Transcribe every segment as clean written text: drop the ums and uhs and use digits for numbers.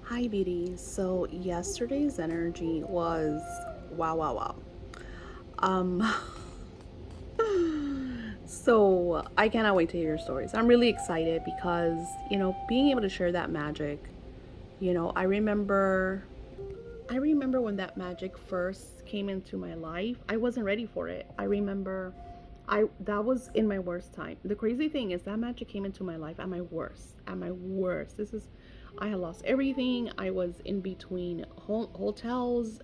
Hi, beauty. So, yesterday's energy was wow, wow, wow. Um, so I cannot wait to hear your stories. I'm really excited because, being able to share that magic, I remember when that magic first came into my life. I wasn't ready for it. I remember I that was in my worst time. The crazy thing is that magic came into my life at my worst. At my worst. I had lost everything. I was in between hotels,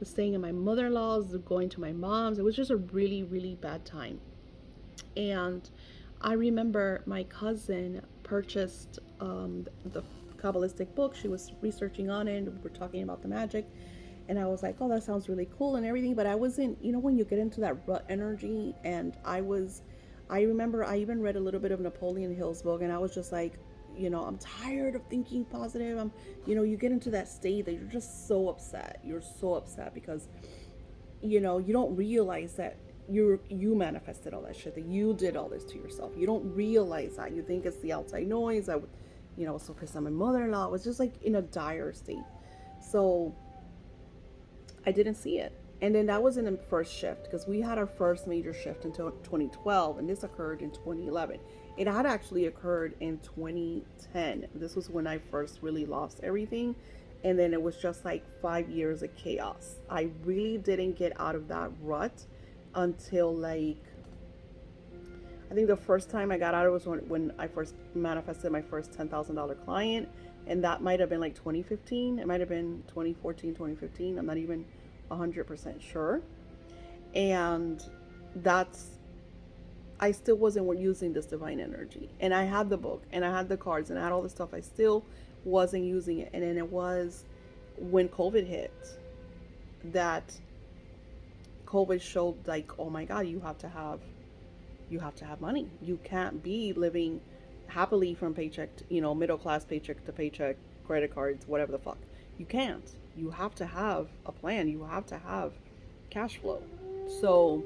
staying in my mother-in-law's, going to my mom's. It was just a really, really bad time. And I remember my cousin purchased the Kabbalistic book. She was researching on it. We were talking about the magic. And I was like, oh, that sounds really cool and everything. But I wasn't, when you get into that rut energy, I remember I even read a little bit of Napoleon Hill's book, and I was just like, I'm tired of thinking positive. You get into that state that you're just so upset. You're so upset because you don't realize that you manifested all that shit, that you did all this to yourself. You don't realize that. You think it's the outside noise. I was so pissed at my mother-in-law. I was just like in a dire state. So I didn't see it. And then that was in the first shift because we had our first major shift until 2012, and this occurred in 2011. It had actually occurred in 2010. This was when I first really lost everything. And then it was just like 5 years of chaos. I really didn't get out of that rut until like, I think the first time I got out of it was when I first manifested my first $10,000 client. And that might have been like 2015. It might have been 2014, 2015. I'm not even 100% sure. And that's, I still wasn't using this divine energy. And I had the book and I had the cards and I had all the stuff. I still wasn't using it. And then it was when COVID hit that COVID showed like, oh my God, you have to have money. You can't be living happily from paycheck to, middle class paycheck to paycheck, credit cards, whatever the fuck. You can't. You have to have a plan. You have to have cash flow. So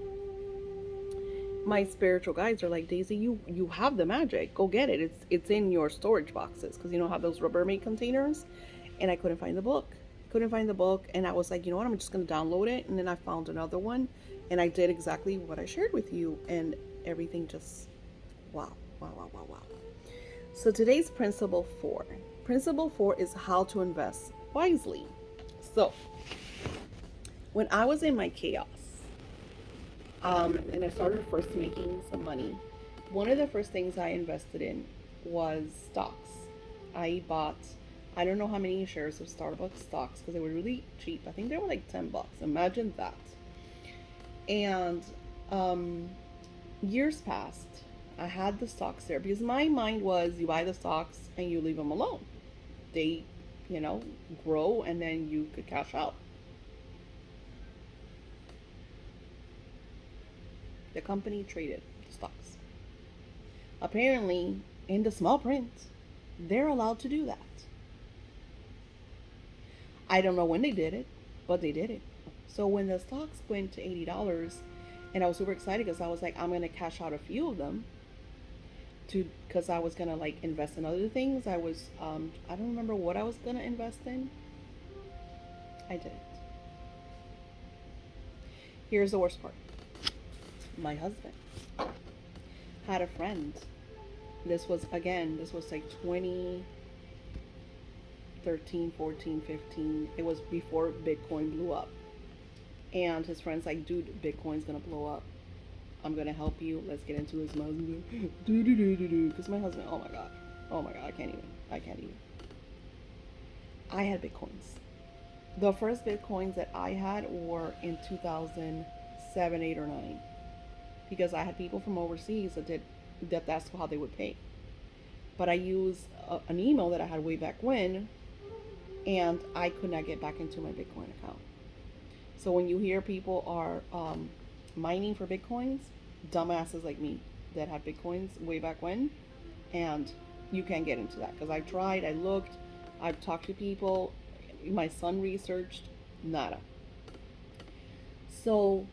my spiritual guides are like, Daisy, you have the magic. Go get it. It's in your storage boxes because have those Rubbermaid containers. And I couldn't find the book. Couldn't find the book, and I was like, you know what? I'm just gonna download it. And then I found another one, and I did exactly what I shared with you, and everything just wow, wow, wow, wow, wow. So today's principle four. Principle four is how to invest wisely. So when I was in my chaos, and I started first making some money, one of the first things I invested in was stocks. I bought, I don't know how many shares of Starbucks stocks because they were really cheap. I think they were like $10. Imagine that. And um, years passed. I had the stocks there because my mind was you buy the stocks and you leave them alone. They, you know, grow and then you could cash out. The company traded the stocks. Apparently, in the small print, they're allowed to do that. I don't know when they did it, but they did it. So when the stocks went to $80, and I was super excited because I was like, I'm gonna cash out a few of them to because I was gonna like invest in other things. I don't remember what I was gonna invest in. I did it. Here's the worst part. My husband had a friend. This was like 2013, 14, 15. It was before Bitcoin blew up. And his friend's like, dude, Bitcoin's gonna blow up. I'm gonna help you. Let's get into this. My husband's like, do do do do do. Because my husband, oh my god, I can't even. I had Bitcoins. The first Bitcoins that I had were in 2007, 8, or 9. Because I had people from overseas that's how they would pay. But I used an email that I had way back when, and I could not get back into my Bitcoin account. So when you hear people are mining for Bitcoins, dumbasses like me that had Bitcoins way back when, and you can't get into that because I tried, I looked, I've talked to people, my son researched, nada. So,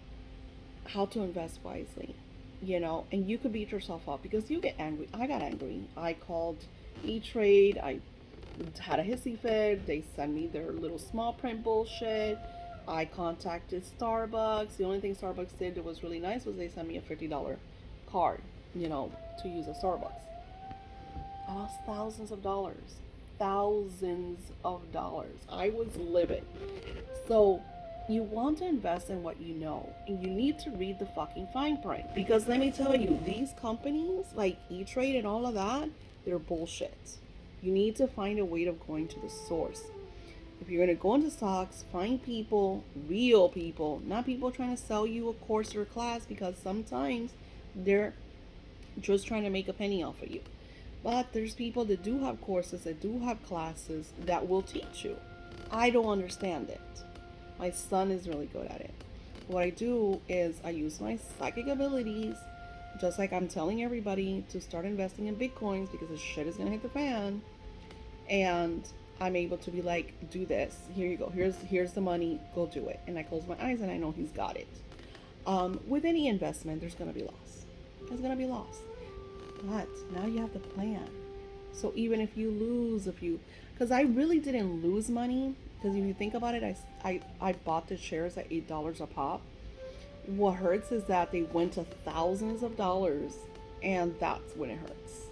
how to invest wisely, and you could beat yourself up because you get angry. I got angry. I called E Trade. I had a hissy fit. They sent me their little small print bullshit. I contacted Starbucks. The only thing Starbucks did that was really nice was they sent me a $50 card, to use at Starbucks. I lost thousands of dollars. Thousands of dollars. I was livid. So you want to invest in what you know, and you need to read the fucking fine print. Because let me tell you, these companies like E-Trade and all of that, they're bullshit. You need to find a way of going to the source. If you're going to go into stocks, find people, real people, not people trying to sell you a course or a class, because sometimes they're just trying to make a penny off of you. But there's people that do have courses, that do have classes that will teach you. I don't understand it. My son is really good at it. What I do is I use my psychic abilities, just like I'm telling everybody to start investing in Bitcoins because the shit is going to hit the fan. And I'm able to be like, do this. Here you go. Here's the money. Go do it. And I close my eyes and I know he's got it. With any investment, there's going to be loss. There's going to be loss. But now you have the plan. So even if you lose because I really didn't lose money, because if you think about it, I bought the shares at $8 a pop. What hurts is that they went to thousands of dollars, and that's when it hurts.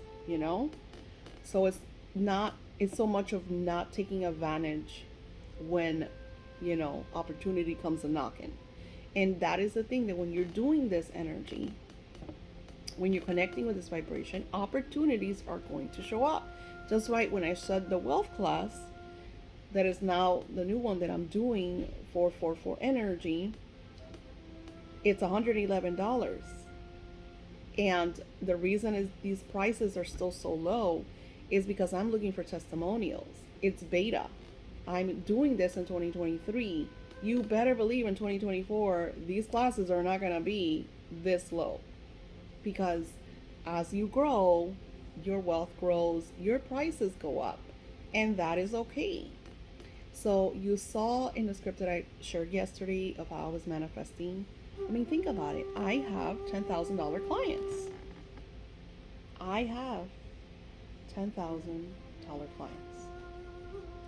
So it's so much of not taking advantage when, opportunity comes a knocking. And that is the thing, that when you're doing this energy, when you're connecting with this vibration, opportunities are going to show up. Just like when I said the wealth class, that is now the new one that I'm doing, 444 energy, it's $111. And the reason is these prices are still so low is because I'm looking for testimonials. It's beta. I'm doing this in 2023. You better believe in 2024, these classes are not going to be this low. Because as you grow, your wealth grows, your prices go up, and that is okay. So you saw in the script that I shared yesterday of how I was manifesting. I mean, think about it. I have $10,000 clients. I have $10,000 clients.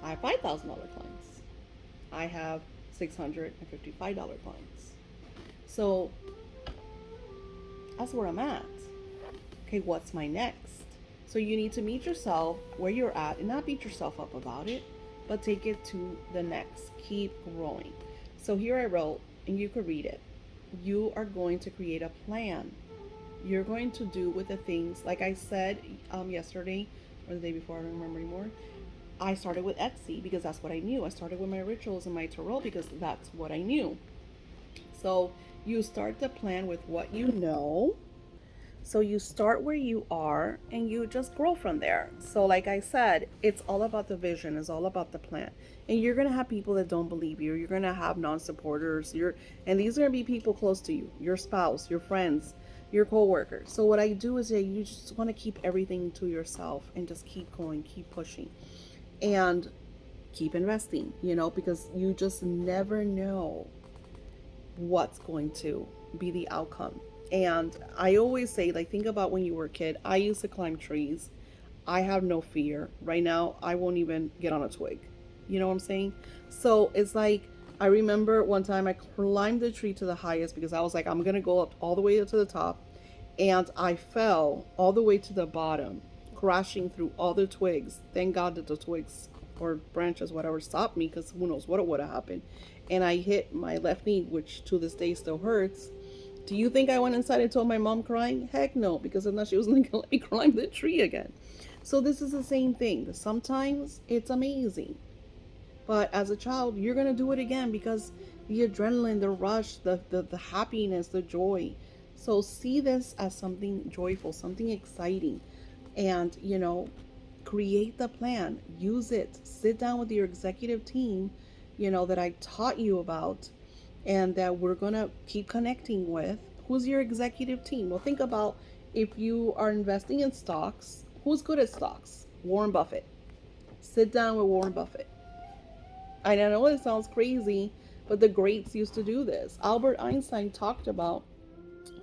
I have $5,000 clients. I have $655 clients. So that's where I'm at. Okay, what's my next? So you need to meet yourself where you're at and not beat yourself up about it, but take it to the next. Keep growing. So here I wrote, and you could read it. You are going to create a plan. You're going to do with the things, like I said yesterday or the day before, I don't remember anymore. I started with Etsy because that's what I knew. I started with my rituals and my tarot because that's what I knew. So you start the plan with what you know. So you start where you are and you just grow from there. So like I said, it's all about the vision. It's all about the plan. And you're going to have people that don't believe you. You're going to have non-supporters. And these are going to be people close to you, your spouse, your friends, your co-workers. So what I do is you just want to keep everything to yourself and just keep going, keep pushing, and keep investing, because you just never know what's going to be the outcome. And I always say, like, think about when you were a kid. I used to climb trees. I have no fear. Right now, I won't even get on a twig. You know what I'm saying? So it's like, I remember one time I climbed the tree to the highest because I was like, I'm going to go up all the way to the top. And I fell all the way to the bottom, crashing through all the twigs. Thank God that the twigs or branches, whatever, stopped me, because who knows what would have happened. And I hit my left knee, which to this day still hurts. Do you think I went inside and told my mom crying? Heck no, because if not, she wasn't going to let me climb the tree again. So this is the same thing. Sometimes it's amazing. But as a child, you're going to do it again because the adrenaline, the rush, the happiness, the joy. So see this as something joyful, something exciting. And, create the plan. Use it. Sit down with your executive team, that I taught you about, and that we're going to keep connecting with. Who's your executive team? Well, think about, if you are investing in stocks, who's good at stocks? Warren Buffett. Sit down with Warren Buffett. I know it sounds crazy, but the greats used to do this. Albert Einstein talked about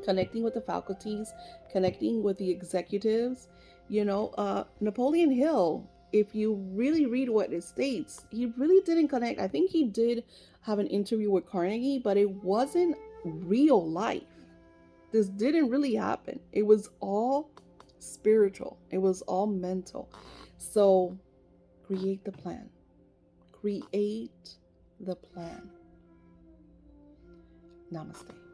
connecting with the faculties, connecting with the executives. Napoleon Hill if you really read what it states, he really didn't connect. I think he did have an interview with Carnegie, but it wasn't real life. This didn't really happen. It was all spiritual, it was all mental. So create the plan. Create the plan. Namaste.